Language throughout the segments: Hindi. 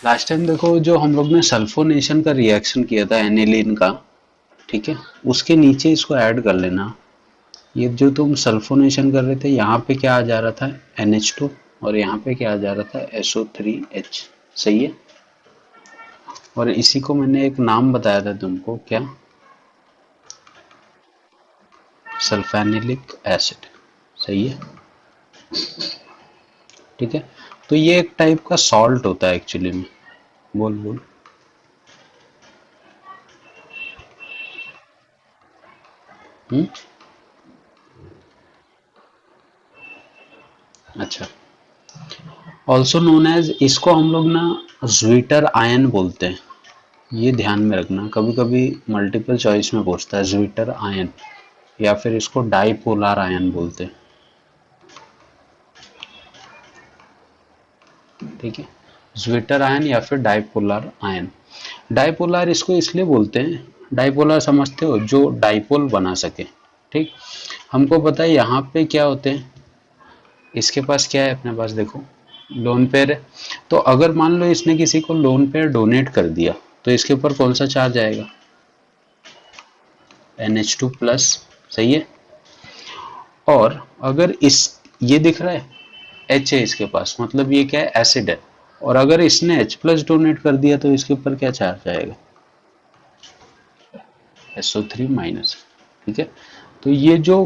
लास्ट टाइम देखो जो हम लोग ने सल्फोनेशन का रिएक्शन किया था एनिलीन का, ठीक है, उसके नीचे इसको ऐड कर लेना। ये जो तुम सल्फोनेशन कर रहे थे यहाँ पे क्या आ जा रहा था NH2, और यहाँ पे क्या आ जा रहा था SO3H। सही है। और इसी को मैंने एक नाम बताया था तुमको, क्या? सल्फेनिलिक एसिड। सही है। ठीक है। तो ये एक टाइप का सॉल्ट होता है एक्चुअली में। बोल बोल। हम्म। अच्छा। ऑल्सो नोन एज, इसको हम लोग ना ज्वीटर आयन बोलते हैं। ये ध्यान में रखना, कभी कभी मल्टीपल चॉइस में पूछता है ज्वीटर आयन, या फिर इसको डाइपोलर आयन बोलते हैं। ठीक है। ज्वीटर आयन या फिर डाइपोलर आयन। डाइपोलर इसको इसलिए बोलते हैं, डाइपोलर समझते हो, जो डाइपोल बना सके। ठीक। हमको पता है यहाँ पे क्या होते हैं, इसके पास क्या है अपने पास, देखो लोन पेयर है। तो अगर मान लो इसने किसी को लोन पेयर डोनेट कर दिया, तो इसके ऊपर कौन सा चार्ज आएगा? NH2 plus. सही है। और अगर इस, ये दिख रहा है H है इसके पास, मतलब ये क्या है, एसिड है। और अगर इसने H प्लस डोनेट कर दिया तो इसके ऊपर क्या चार्ज आएगा? SO3 minus. ठीक है। तो ये जो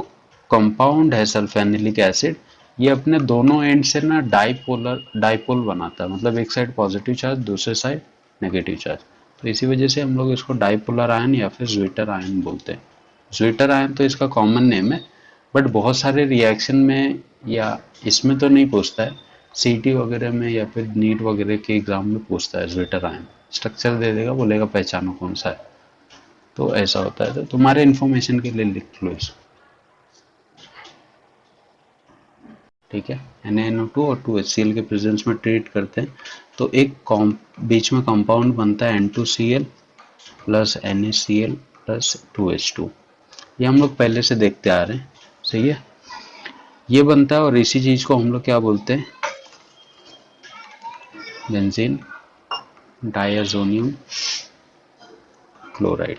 कंपाउंड है सल्फेनिलिक एसिड, ये अपने दोनों एंड से ना डाइपोल बनाता है, मतलब एक साइड पॉजिटिव चार्ज, दूसरे साइड नेगेटिव चार्ज। तो इसी वजह से हम लोग इसको डाइपोलर आयन या फिर ज्वीटर आयन बोलते हैं। ज्वीटर आयन तो इसका कॉमन नेम है, बट बहुत सारे रिएक्शन में या इसमें तो नहीं पूछता है, CT वगैरह में या फिर नीट वगैरह के एग्जाम में पूछता है ज्वीटर आयन। स्ट्रक्चर दे देगा, बोलेगा पहचानो कौन सा है। तो ऐसा होता है, तो तुम्हारे इन्फॉर्मेशन के लिए लिख लो इसको। ठीक है। NaNO2 और 2HCl के प्रेजेंस में ट्रीट करते हैं, तो एक बीच में कंपाउंड बनता है N2Cl plus NaCl plus 2H2। ये हम लोग पहले से देखते आ रहे हैं। सही है। ये बनता है, और इसी चीज को हम लोग क्या बोलते हैं, बेंजीन डायजोनियम क्लोराइड।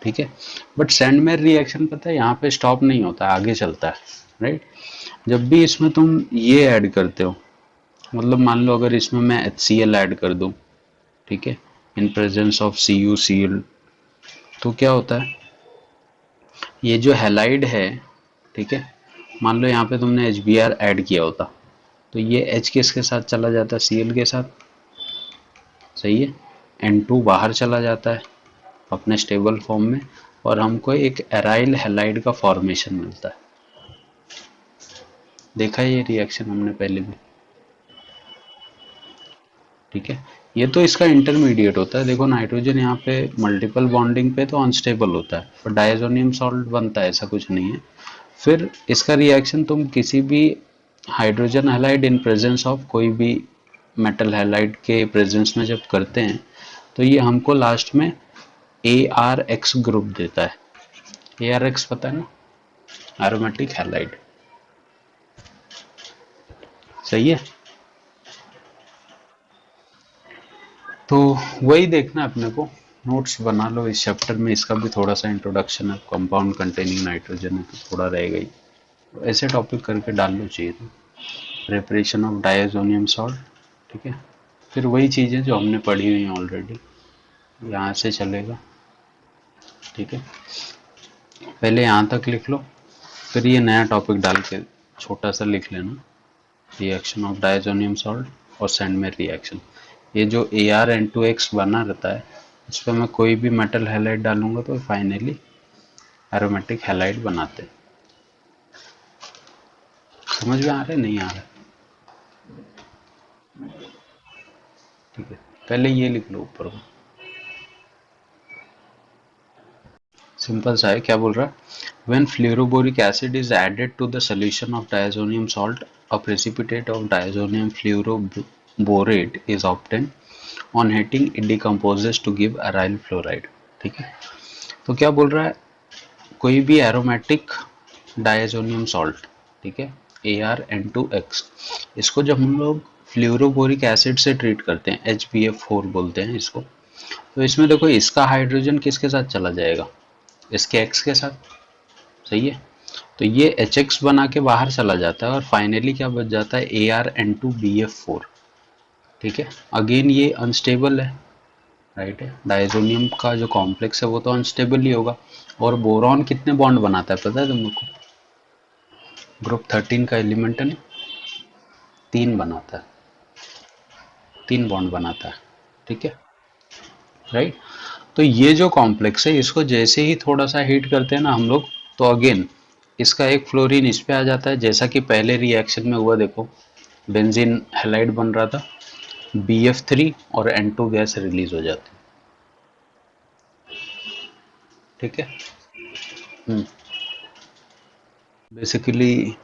ठीक है। बट सैंडमेयर रिएक्शन पता है यहाँ पे स्टॉप नहीं होता, आगे चलता है। राइट। जब भी इसमें तुम ये ऐड करते हो, मतलब मान लो अगर इसमें मैं HCl ऐड कर दूं, ठीक है, इन प्रेजेंस ऑफ CuCl, तो क्या होता है, ये जो हैलाइड है, ठीक है, मान लो यहाँ पे तुमने HBr ऐड किया होता, तो ये H किसके साथ चला जाता है? Cl के साथ। सही है। N2 बाहर चला जाता है अपने स्टेबल फॉर्म में, और हमको एक एराइल हैलाइड का फॉर्मेशन मिलता है। देखा है ये रिएक्शन हमने पहले भी। ठीक है। ये तो इसका इंटरमीडिएट होता है, देखो नाइट्रोजन यहाँ पे मल्टीपल बॉन्डिंग पे तो अनस्टेबल होता है, पर डायजोनियम सॉल्ट बनता है, ऐसा कुछ नहीं है। फिर इसका रिएक्शन तुम किसी भी hydrogen halide in presence of कोई भी मेटल हैलाइड के प्रेजेंस में जब करते हैं, तो ये हमको लास्ट में ARX ग्रुप देता है। ARX पता है ना, एरोमेटिक हैलाइड। सही है। तो वही देखना अपने को, नोट्स बना लो इस चैप्टर में, इसका भी थोड़ा सा इंट्रोडक्शन है, कंपाउंड कंटेनिंग नाइट्रोजन है तो थोड़ा रहेगा ही, तो ऐसे टॉपिक करके डाल लो चाहिए तो। Preparation of diazonium salt. ठीक है। फिर वही चीज़ें जो हमने पढ़ी हुई हैं ऑलरेडी, यहाँ से चलेगा। ठीक है। पहले यहाँ तक लिख लो, फिर ये नया टॉपिक डाल के छोटा सा लिख लेना, रिएक्शन ऑफ डायजोनियम सॉल्ट और सैंडमेयर रिएक्शन। ये जो ArN2X बना रहता है, इस पर मैं कोई भी मेटल हैलाइड डालूंगा तो फाइनली एरोमेटिक हैलाइड बनाते हैं। समझ में आ रहा है नहीं आ रहा है? ठीक है। पहले ये लिख लो ऊपर को, सिंपल सा है। क्या बोल रहा है, when fluoroboric acid is added to the solution of diazonium salt, a precipitate of diazonium fluoroborate is obtained. On heating it decomposes to give aryl fluoride। ठीक है। तो क्या बोल रहा है, कोई भी एरोमेटिक डायजोनियम सॉल्ट, ठीक है, ArN2X, इसको जब हम लोग फ्लूरोबोरिक एसिड से ट्रीट करते हैं, HBF4 बोलते हैं इसको। तो इसमें देखो इसका हाइड्रोजन किसके साथ चला जाएगा, इसके X के साथ, सही है। तो ये HX बना के बाहर चला जाता है और फाइनली क्या बच जाता है, ArN2BF4। ठीक है, अगेन ये अनस्टेबल है, राइट है। डायजोनियम का जो कॉम्प्लेक्स है वो तो अनस्टेबल ही होगा। और बोरॉन कितने बॉन्ड बनाता है पता है तुम लोग को, ग्रुप 13 का एलिमेंट है ना, 3 बनाता है, 3 बॉन्ड बनाता है, ठीक है, राइट। तो ये जो कॉम्प्लेक्स है इसको जैसे ही थोड़ा सा हीट करते हैं ना हम लोग, तो अगेन इसका एक फ्लोरीन इस पे आ जाता है, जैसा कि पहले रिएक्शन में हुआ, देखो बेंजीन हैलाइड बन रहा था, BF3 और N2 गैस रिलीज हो जाती है, ठीक है। बेसिकली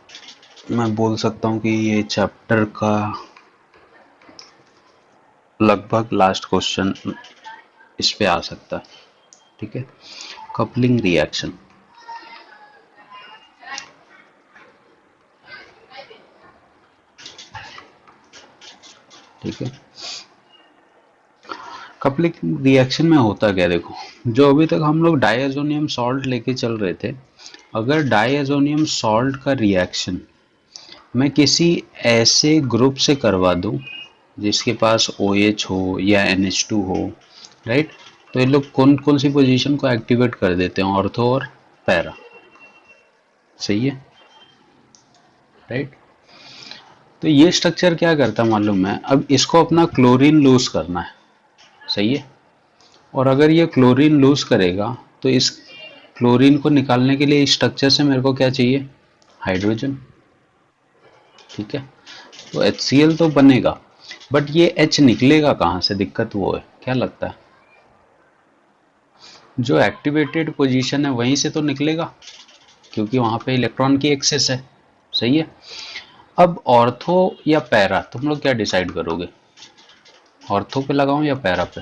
मैं बोल सकता हूँ कि ये चैप्टर का लगभग लास्ट क्वेश्चन इस पे आ सकता है, ठीक है। कपलिंग रिएक्शन, ठीक है। कपलिंग रिएक्शन में होता क्या, देखो जो अभी तक हम लोग डायजोनियम सॉल्ट लेके चल रहे थे, अगर डायजोनियम सॉल्ट का रिएक्शन मैं किसी ऐसे ग्रुप से करवा दूं जिसके पास OH हो या NH2 हो, राइट, तो ये लोग कौन कौन सी पोजीशन को एक्टिवेट कर देते हैं, ऑर्थो और पैरा, सही है, राइट। तो ये स्ट्रक्चर क्या करता है मालूम है, अब इसको अपना क्लोरीन लूज करना है, सही है। और अगर ये क्लोरीन लूज करेगा तो इस क्लोरीन को निकालने के लिए इस स्ट्रक्चर से मेरे को क्या चाहिए, हाइड्रोजन, ठीक है। तो HCl तो बनेगा, बट ये H निकलेगा कहाँ से, दिक्कत वो है, क्या लगता है, जो एक्टिवेटेड पोजीशन है वहीं से तो निकलेगा, क्योंकि वहां पे इलेक्ट्रॉन की एक्सेस है, सही है। अब ऑर्थो या पैरा, तुम लोग क्या डिसाइड करोगे, ऑर्थो पे लगाऊं या पैरा पे,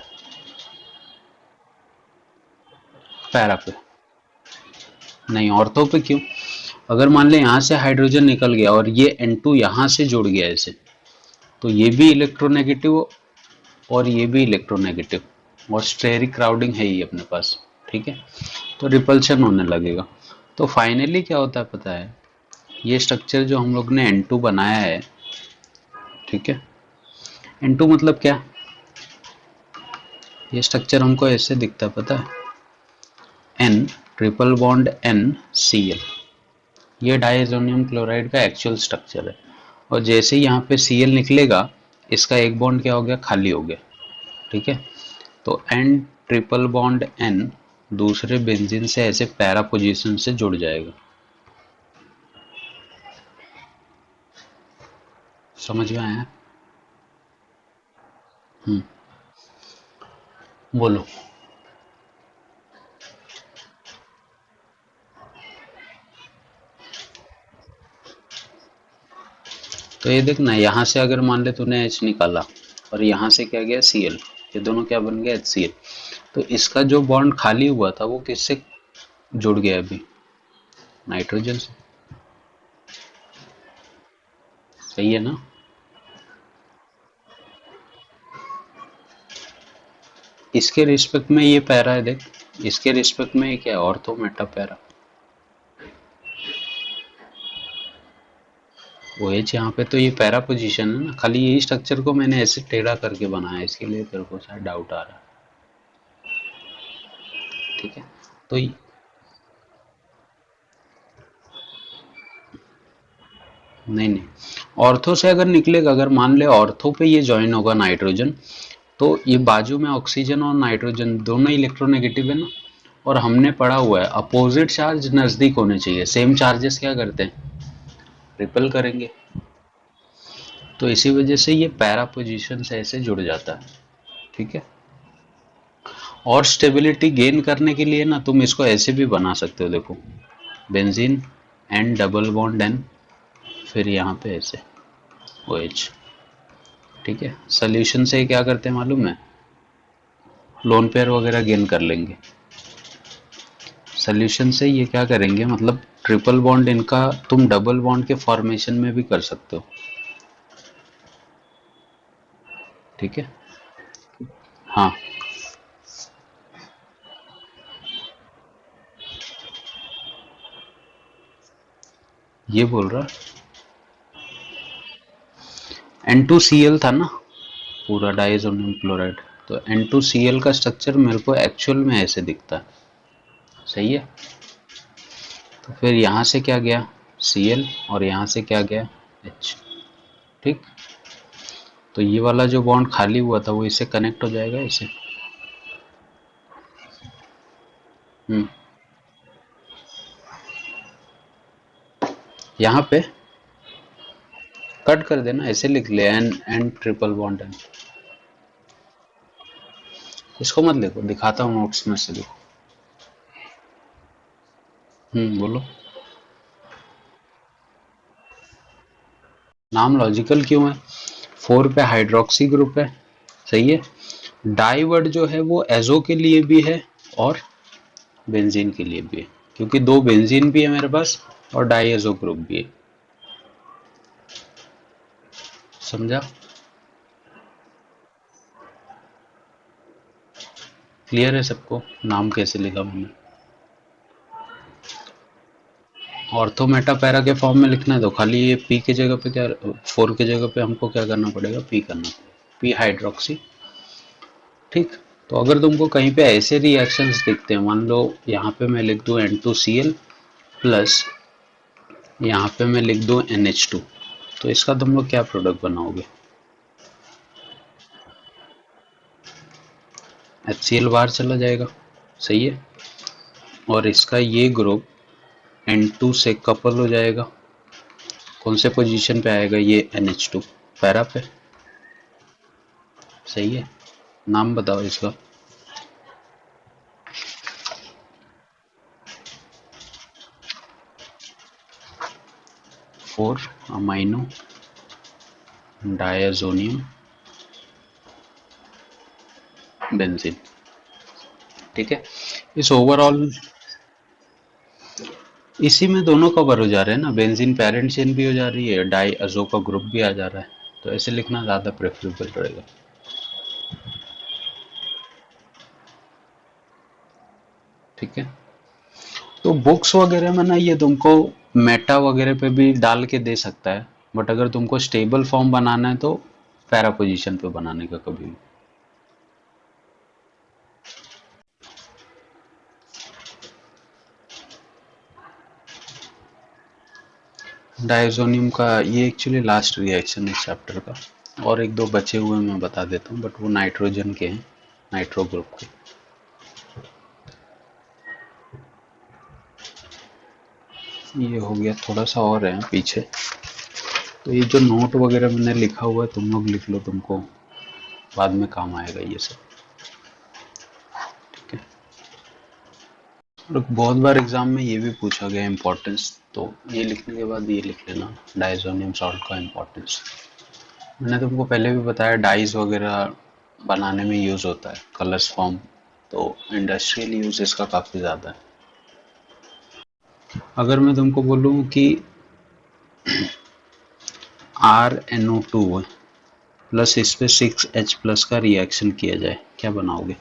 पैरा पे, नहीं ऑर्थो पे क्यों, अगर मान ले यहाँ से हाइड्रोजन निकल गया और ये N2 यहाँ से जुड़ गया ऐसे, तो ये भी इलेक्ट्रोनेगेटिव और ये भी इलेक्ट्रोनेगेटिव और स्टेरिक क्राउडिंग है ही अपने पास, ठीक है, तो रिपल्शन होने लगेगा। तो फाइनली क्या होता है पता है, ये स्ट्रक्चर जो हम लोग ने N2 बनाया है, ठीक है, N2 मतलब क्या, ये स्ट्रक्चर हमको ऐसे दिखता है पता है, N ट्रिपल बॉन्ड NCl, ये डायजोनियम क्लोराइड का एक्चुअल स्ट्रक्चर है। और जैसे ही यहाँ पे Cl निकलेगा, इसका एक बॉन्ड क्या हो गया, खाली हो गया, ठीक है। तो N ट्रिपल बॉन्ड N दूसरे बेंजीन से ऐसे पैरा पोजीशन से जुड़ जाएगा, समझ में आया, बोलो। तो ये देखना, यहाँ से अगर मान ले तूने H निकाला और यहाँ से क्या गया Cl, ये दोनों क्या बन गया, HCl। तो इसका जो बॉन्ड खाली हुआ था वो किससे जुड़ गया अभी, नाइट्रोजन से, सही है ना। इसके रिस्पेक्ट में ये पैरा है, देख इसके रिस्पेक्ट में ये क्या है, ऑर्थो मेटा पैरा, OH यहाँ पे तो ये पैरा पोजीशन है ना, खाली यही स्ट्रक्चर को मैंने ऐसे टेढ़ा करके बनाया, इसके लिए तेरे को शायद डाउट आ रहा है, ठीक है। तो नहीं, ऑर्थो से अगर निकलेगा, अगर मान ले ऑर्थो पे ये ज्वाइन होगा नाइट्रोजन, तो ये बाजू में ऑक्सीजन और नाइट्रोजन दोनों इलेक्ट्रोनेगेटिव है ना, और हमने पढ़ा हुआ है अपोजिट चार्ज नजदीक होने चाहिए, सेम चार्जेस क्या करते हैं, रिपल करेंगे। तो इसी वजह से ये पैरा पोजीशन से ऐसे जुड़ जाता है, ठीक है। और स्टेबिलिटी गेन करने के लिए ना तुम इसको ऐसे भी बना सकते हो, देखो benzene N double bond N, फिर यहाँ पे ऐसे OH, ठीक है। सोल्यूशन से क्या करते हैं मालूम है, लोन पेयर वगैरह गेन कर लेंगे। सोल्यूशन से ये क्या करेंगे, मतलब ट्रिपल बॉन्ड इनका तुम डबल बॉन्ड के फॉर्मेशन में भी कर सकते हो, ठीक है। हाँ, ये बोल रहा N2Cl था ना, पूरा डाइसोनियम क्लोराइड। तो N2Cl का स्ट्रक्चर मेरे को एक्चुअल में ऐसे दिखता है, सही है। तो फिर यहाँ से क्या गया Cl, और यहाँ से क्या गया H, ठीक। तो ये वाला जो बॉन्ड खाली हुआ था वो इससे कनेक्ट हो जाएगा इसे। हम्म, यहाँ पे कट कर देना, ऐसे लिख ले N N triple bond N. इसको मत लिखो, दिखाता हूँ नोट्स में से, देखो। बोलो। नाम लॉजिकल क्यों है? 4 पे हाइड्रोक्सी ग्रुप है, सही है। डाइवर्ड जो है वो एजो के लिए भी है और बेंजीन के लिए भी है, क्योंकि 2 बेंजीन भी है मेरे पास और डाइएजो ग्रुप भी है। समझा? क्लियर है सबको नाम कैसे लिखा मैंने? ऑर्थो मेटा पैरा के फॉर्म में लिखना है तो खाली ये पी की जगह पे क्या, 4 की जगह पे हमको क्या करना पड़ेगा, पी करना पड़ेगा, पी हाइड्रोक्सी, ठीक। तो अगर तुमको कहीं पे ऐसे रिएक्शंस दिखते हैं, मान लो यहाँ पे मैं लिख दूं N2Cl प्लस यहाँ पे मैं लिख दूं NH2, तो इसका तुम लोग क्या प्रोडक्ट बनाओगे? HCl बाहर चला जाएगा, सही है। और इसका ये ग्रुप N2 से कपल हो जाएगा, कौन से पोजीशन पे आएगा ये NH2, पैरा पे, सही है। नाम बताओ इसका। 4 अमाइनो डायजोनियम बेंजीन, ठीक है। इस ओवरऑल इसी में दोनों कवर हो जा रहे हैं ना, बेंजीन पेरेंट चेन भी हो जा रही है, डाई अजो का ग्रुप भी आ जा रहा है, तो ऐसे लिखना ज़्यादा प्रेफरेबल रहेगा, ठीक है। तो बुक्स वगैरह में ना ये तुमको मेटा वगैरह पे भी डाल के दे सकता है, बट अगर तुमको स्टेबल फॉर्म बनाना है तो पैरा पोजीशन पे बनाने का कभी भी। डायजोनियम का ये एक्चुअली लास्ट रिएक्शन है इस चैप्टर का, और एक दो बचे हुए मैं बता देता हूँ, बट वो नाइट्रोजन के हैं, नाइट्रो ग्रुप के। ये हो गया, थोड़ा सा और है पीछे, तो ये जो नोट वगैरह मैंने लिखा हुआ है तुम लोग लिख लो, तुमको बाद में काम आएगा ये सब, ठीक है। और बहुत बार एग्जाम में ये भी पूछा गया इम्पोर्टेंस, तो ये लिखने के बाद ये लिख लेना डाइजोनियम सॉल्ट का इम्पोर्टेंस। मैंने तुमको पहले भी बताया डाइज वगैरह बनाने में यूज़ होता है, कलर्स फॉर्म, तो इंडस्ट्रियल यूज इसका काफ़ी ज़्यादा है। अगर मैं तुमको बोलूँ कि RnO2 प्लस इस पे 6H प्लस का रिएक्शन किया जाए, क्या बनाओगे?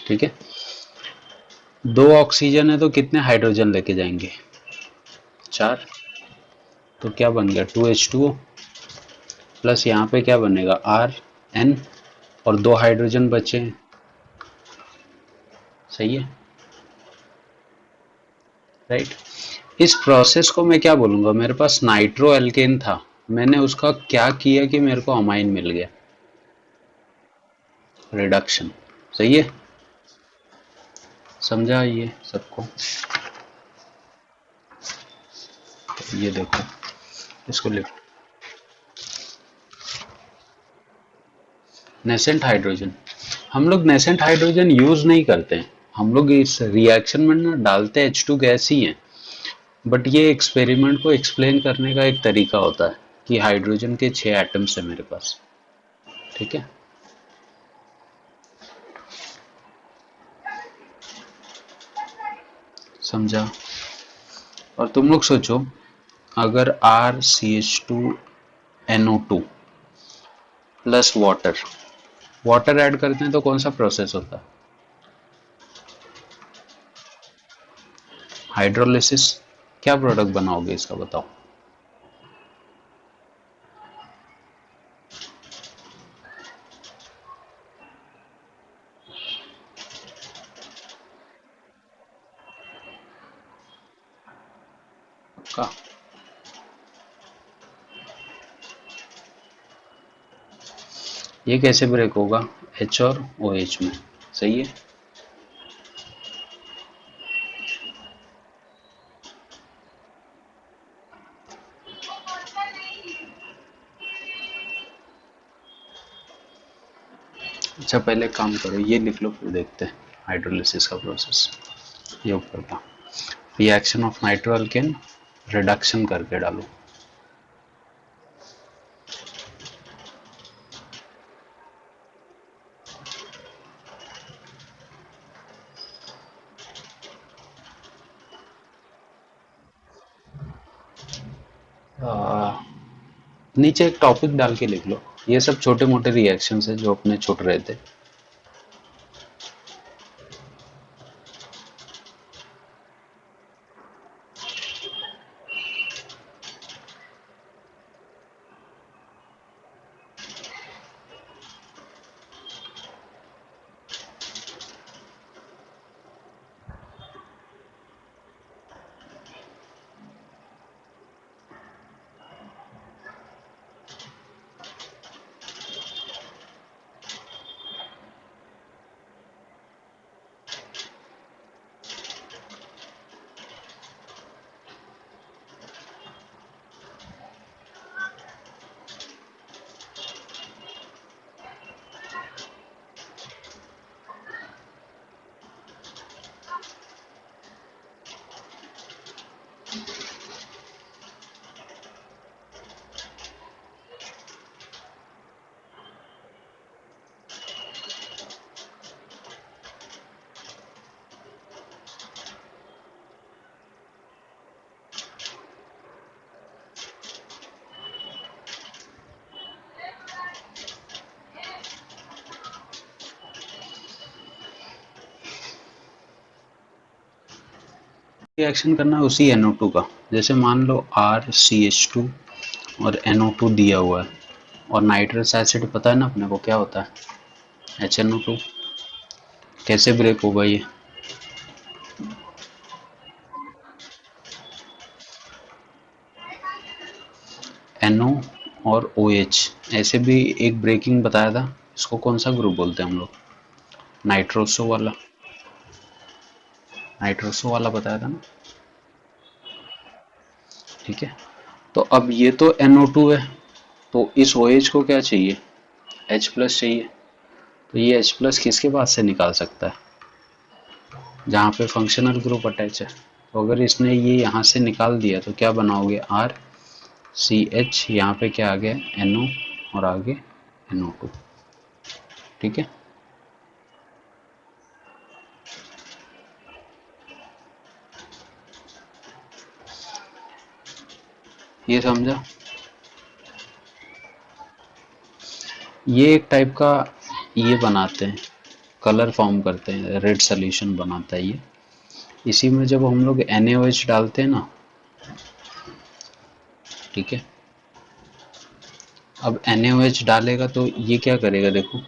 ठीक है, 2 ऑक्सीजन है तो कितने हाइड्रोजन लेके जाएंगे? 4। तो क्या बन गया 2H2O प्लस यहाँ पे क्या बनेगा Rn, और 2 हाइड्रोजन बचे हैं, सही है, राइट। इस प्रोसेस को मैं क्या बोलूंगा, मेरे पास नाइट्रो एल्केन था, मैंने उसका क्या किया कि मेरे को अमाइन मिल गया, रिडक्शन, सही है। समझा ये सबको? ये देखो, इसको लिख, नेसेंट हाइड्रोजन, हम लोग नेसेंट हाइड्रोजन यूज नहीं करते हैं, हम लोग इस रिएक्शन में ना डालते H2 गैस ही है, बट ये एक्सपेरिमेंट को एक्सप्लेन करने का एक तरीका होता है कि हाइड्रोजन के 6 एटम्स है मेरे पास, ठीक है। समझा। और तुम लोग सोचो, अगर RCH2NO2 plus water, water add करते हैं तो कौन सा प्रोसेस होता है? हाइड्रोलिसिस। क्या प्रोडक्ट बनाओगे इसका बताओ? का ये कैसे ब्रेक होगा? H और OH में। सही है। अच्छा पहले एक काम करो, ये लिख लो फिर देखते हैं हाइड्रोलिसिस का प्रोसेस। ये ऊपर का reaction of nitro alkane reduction करके डालो। नीचे एक टॉपिक डाल के लिख लो, ये सब छोटे मोटे रिएक्शंस है जो अपने छूट रहे थे। रिएक्शन करना है उसी NO2 का। जैसे मान लो RCH2 और NO2 दिया हुआ है, और नाइट्रस एसिड पता है ना अपने को क्या होता है, HNO2। कैसे ब्रेक होगा ये? NO और OH ऐसे भी एक ब्रेकिंग बताया था, इसको कौन सा ग्रुप बोलते हैं हम लोग? नाइट्रोसो वाला, नाइट्रोसो वाला बताया था ना। ठीक है, तो अब ये तो NO2 है, तो इस OH को क्या चाहिए? H प्लस चाहिए। तो ये H प्लस किसके पास से निकाल सकता है? जहाँ पे फंक्शनल ग्रुप अटैच है। तो अगर इसने ये यहाँ से निकाल दिया तो क्या बनाओगे? RCH, यहाँ पे क्या आ गया? NO और आगे NO2। ठीक है, ये समझा। ये एक टाइप का ये बनाते हैं, कलर फॉर्म करते हैं, रेड सोल्यूशन बनाता है ये। इसी में जब हम लोग NaOH डालते हैं ना, ठीक है, अब NaOH डालेगा तो ये क्या करेगा? देखो,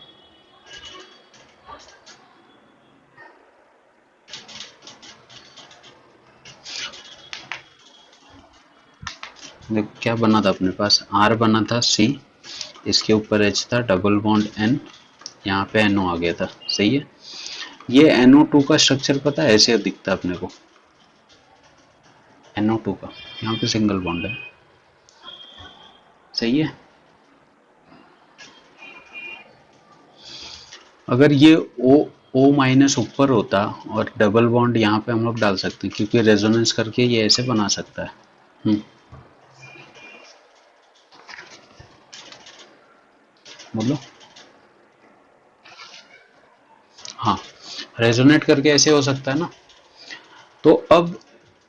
देखो क्या बना था अपने पास, R बना था C, इसके ऊपर H था, डबल बॉन्ड N, यहाँ पे NO आ गया था। सही है। ये NO2 का स्ट्रक्चर पता है, ऐसे दिखता है अपने को। NO2 का यहाँ पे सिंगल बॉन्ड है। सही है। अगर ये O माइनस ऊपर होता और डबल बॉन्ड यहाँ पे हम लोग डाल सकते हैं, क्योंकि रेजोनेंस करके ये ऐसे बना सकता है। बोलो। हाँ, रेजोनेट करके ऐसे हो सकता है ना। तो अब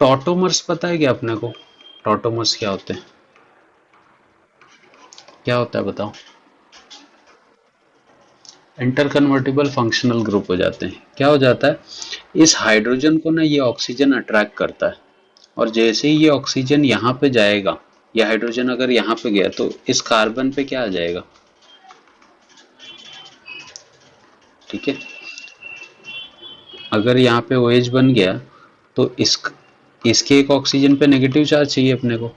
टॉटोमर्स पता है क्या अपने को? टॉटोमर्स क्या होते हैं? क्या होता है बताओ? इंटर कन्वर्टिबल फंक्शनल ग्रुप हो जाते हैं। क्या हो जाता है, इस हाइड्रोजन को ना ये ऑक्सीजन अट्रैक्ट करता है, और जैसे ही ये ऑक्सीजन यहाँ पे जाएगा, ये हाइड्रोजन अगर यहाँ पे गया तो इस कार्बन पे क्या आ जाएगा? ठीक है, अगर यहाँ पे OH बन गया तो इसके एक ऑक्सीजन पे नेगेटिव चार्ज चाहिए अपने को,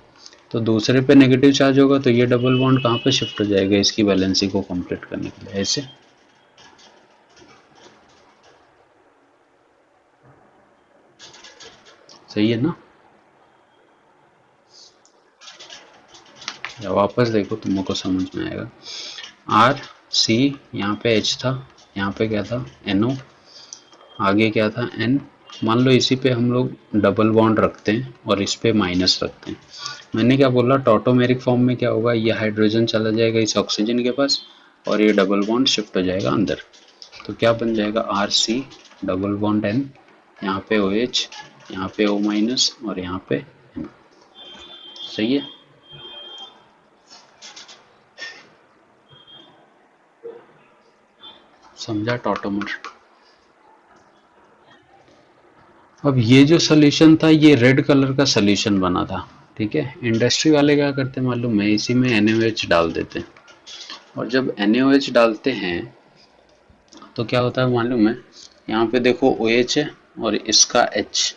तो दूसरे पे नेगेटिव चार्ज होगा तो ये डबल बॉन्ड कहाँ पे शिफ्ट हो जाएगा इसकी वैलेंसी को कंप्लीट करने के लिए, ऐसे। सही है ना? या वापस देखो तुमको समझ में आएगा। आर सी, यहाँ पे H था, यहाँ पे क्या था NO, आगे क्या था N। मान लो इसी पे हम लोग डबल बॉन्ड रखते हैं और इस पे माइनस रखते हैं। मैंने क्या बोला, टॉटोमेरिक फॉर्म में क्या होगा, ये हाइड्रोजन चला जाएगा इस ऑक्सीजन के पास और ये डबल बॉन्ड शिफ्ट हो जाएगा अंदर। तो क्या बन जाएगा, R C double bond N, यहाँ पे OH, यहाँ पे O माइनस और यहाँ पे N। सही है? समझा टॉटोमर? अब ये जो सोल्यूशन था ये रेड कलर का सोल्यूशन बना था। ठीक है, इंडस्ट्री वाले क्या करते हैं मालूम है, इसी में NaOH डाल देते हैं, और जब NaOH डालते हैं तो क्या होता है मालूम है, यहाँ पे देखो OH है और इसका H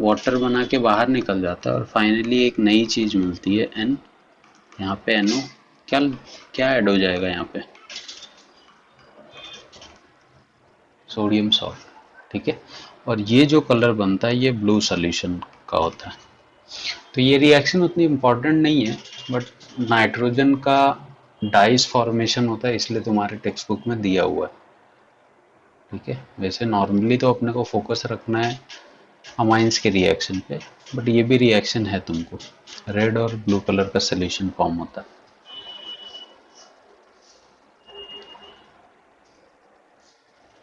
वाटर बना के बाहर निकल जाता है और फाइनली एक नई चीज मिलती है N, यहाँ पे NO। क्या क्या ऐड हो जाएगा यहाँ पे? Sodium salt. ठीक है, और ये जो कलर बनता है ये ब्लू सोल्यूशन का होता है। तो ये रिएक्शन उतनी इम्पोर्टेंट नहीं है, बट नाइट्रोजन का डाइस फॉर्मेशन होता है इसलिए तुम्हारे टेक्स्ट बुक में दिया हुआ है। ठीक है, वैसे नॉर्मली तो अपने को फोकस रखना है अमाइंस के रिएक्शन पे, बट ये भी रिएक्शन है तुमको, रेड और ब्लू कलर का सोल्यूशन फॉर्म होता है।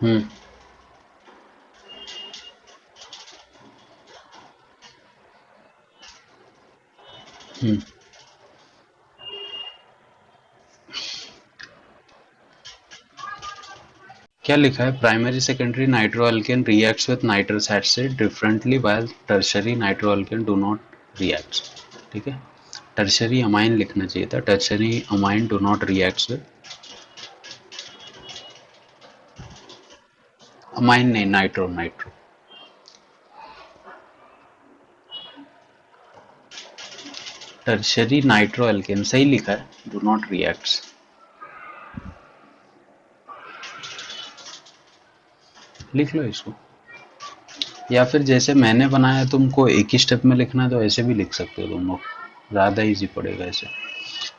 हम्म। हम्म। क्या लिखा है, primary secondary nitroalkane reacts with nitrous acid differently while tertiary nitroalkane do not reacts. ठीक है, टर्शियरी अमाइन लिखना चाहिए था, tertiary amine do not reacts with, amine नहीं, नाइट्रो नाइट्रो। टर्शियरी नाइट्रोअल्केन सही लिखा है, डू नॉट रिएक्ट्स। लिख लो इसको, या फिर जैसे मैंने बनाया तुमको एक ही स्टेप में लिखना है तो ऐसे भी लिख सकते हो तुम लोग, ज़्यादा इजी पड़ेगा ऐसे।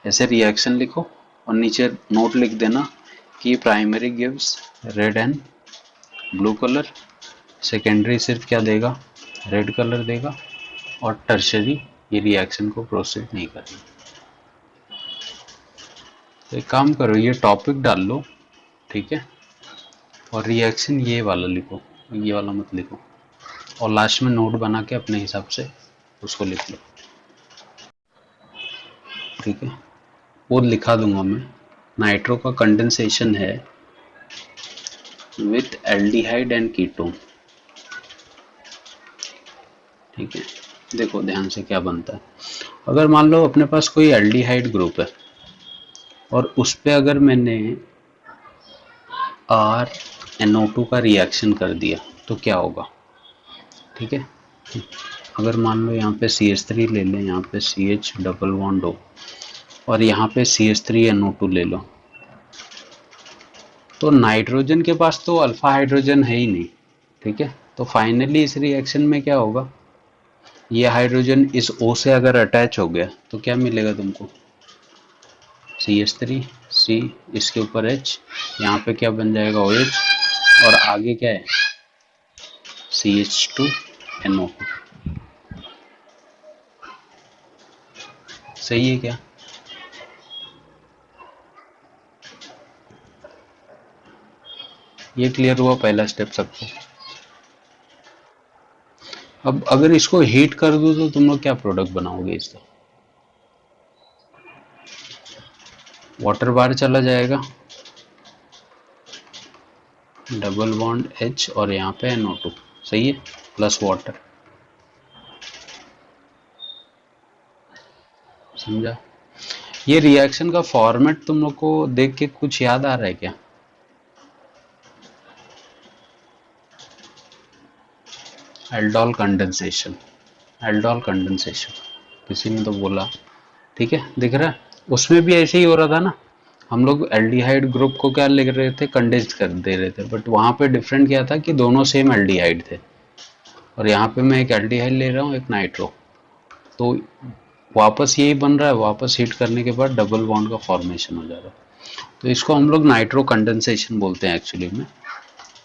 ऐसे रिएक्शन लिखो और नीचे नोट लिख देना कि primary gives red and blue colour, secondary सिर्फ क्या देगा, रेड कलर देगा, और टर्शरी ये रिएक्शन को प्रोसीड नहीं करेगा। तो एक काम करो, ये टॉपिक डाल लो, ठीक है, और रिएक्शन ये वाला लिखो, ये वाला मत लिखो, और लास्ट में नोट बना के अपने हिसाब से उसको लिख लो। ठीक है, वो लिखा दूंगा मैं, नाइट्रो का कंडेंसेशन है विथ एल्डिहाइड एंड कीटोन। ठीक है, देखो ध्यान से क्या बनता है। अगर मान लो अपने पास कोई एल्डिहाइड ग्रुप है और उस पे अगर मैंने RNO2 का रिएक्शन कर दिया तो क्या होगा? ठीक है, अगर मान लो यहाँ पे CH3 ले लें, यहाँ पे CH डबल बॉन्ड हो और यहाँ पे CH3NO2 ले लो, तो नाइट्रोजन के पास तो अल्फा हाइड्रोजन है ही नहीं। ठीक है, तो फाइनली इस रिएक्शन में क्या होगा, ये हाइड्रोजन इस O से अगर अटैच हो गया तो क्या मिलेगा तुमको, CH3 C, इसके ऊपर H, यहाँ पे क्या बन जाएगा OH, और आगे क्या है CH2NO। सही है क्या? ये क्लियर हुआ पहला स्टेप सबको? अब अगर इसको हीट कर दूं तो तुम लोग क्या प्रोडक्ट बनाओगे इसका? वाटर बार चला जाएगा, डबल बॉन्ड H और यहाँ पे NO2, सही है, प्लस वाटर। समझा? ये रिएक्शन का फॉर्मेट तुम लोग को देख के कुछ याद आ रहा है क्या? एल्डोल कंडेंसेशन, एल्डोल कंडेंसेशन किसी ने तो बोला, ठीक है, दिख रहा है? उसमें भी ऐसे ही हो रहा था ना, हम लोग एल्डिहाइड ग्रुप को क्या लिख रहे थे, कंडेंस्ड कर दे रहे थे, बट वहां पे डिफरेंट क्या था कि दोनों सेम एल्डिहाइड थे, और यहाँ पे मैं एक एल्डिहाइड ले रहा हूँ, एक नाइट्रो, तो वापस यही बन रहा है, वापस हीट करने के बाद डबल बॉन्ड का फॉर्मेशन हो जा रहा है, तो इसको हम लोग नाइट्रो कंडेंसेशन बोलते हैं एक्चुअली में।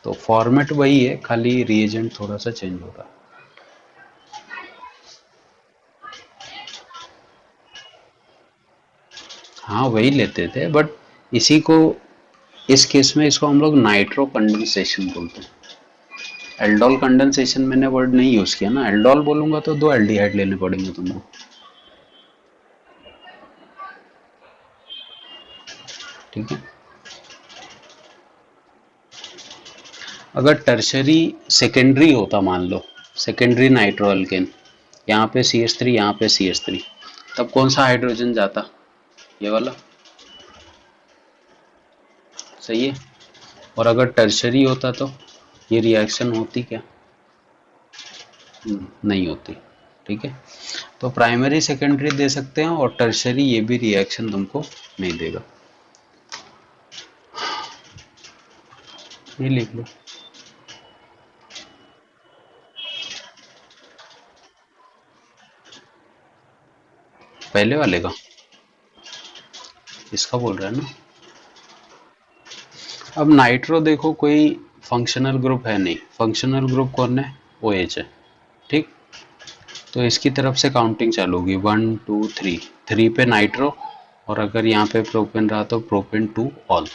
तो फॉर्मेट वही है, खाली रिएजेंट थोड़ा सा चेंज हो रहा है। हाँ वही लेते थे, बट इसी को, इस केस में इसको हम लोग नाइट्रो कंडेंसेशन बोलते हैं। एल्डोल कंडेंसेशन मैंने वर्ड नहीं यूज किया ना, एल्डोल बोलूंगा तो दो एल्डिहाइड लेने पड़ेंगे तुमको, ठीक है। अगर टर्शरी सेकेंडरी होता, मान लो सेकेंडरी नाइट्रो अल्केन, यहाँ पे CH3 यहाँ पे CH3, तब कौन सा हाइड्रोजन जाता? ये वाला, सही है। और अगर टर्शरी होता तो ये रिएक्शन होती क्या? नहीं होती, ठीक है। तो प्राइमरी सेकेंडरी दे सकते हैं, और टर्शरी ये भी रिएक्शन तुमको नहीं देगा, ये लिख लो। पहले वाले का, इसका बोल रहा है ना। अब नाइट्रो देखो, कोई फंक्शनल ग्रुप है नहीं, फंक्शनल ग्रुप कौन है? OH है, ठीक। तो इसकी तरफ से काउंटिंग चालू होगी, 1 2 3, 3 पे नाइट्रो, और अगर यहाँ पे प्रोपेन रहा तो प्रोपेन टू ऑल,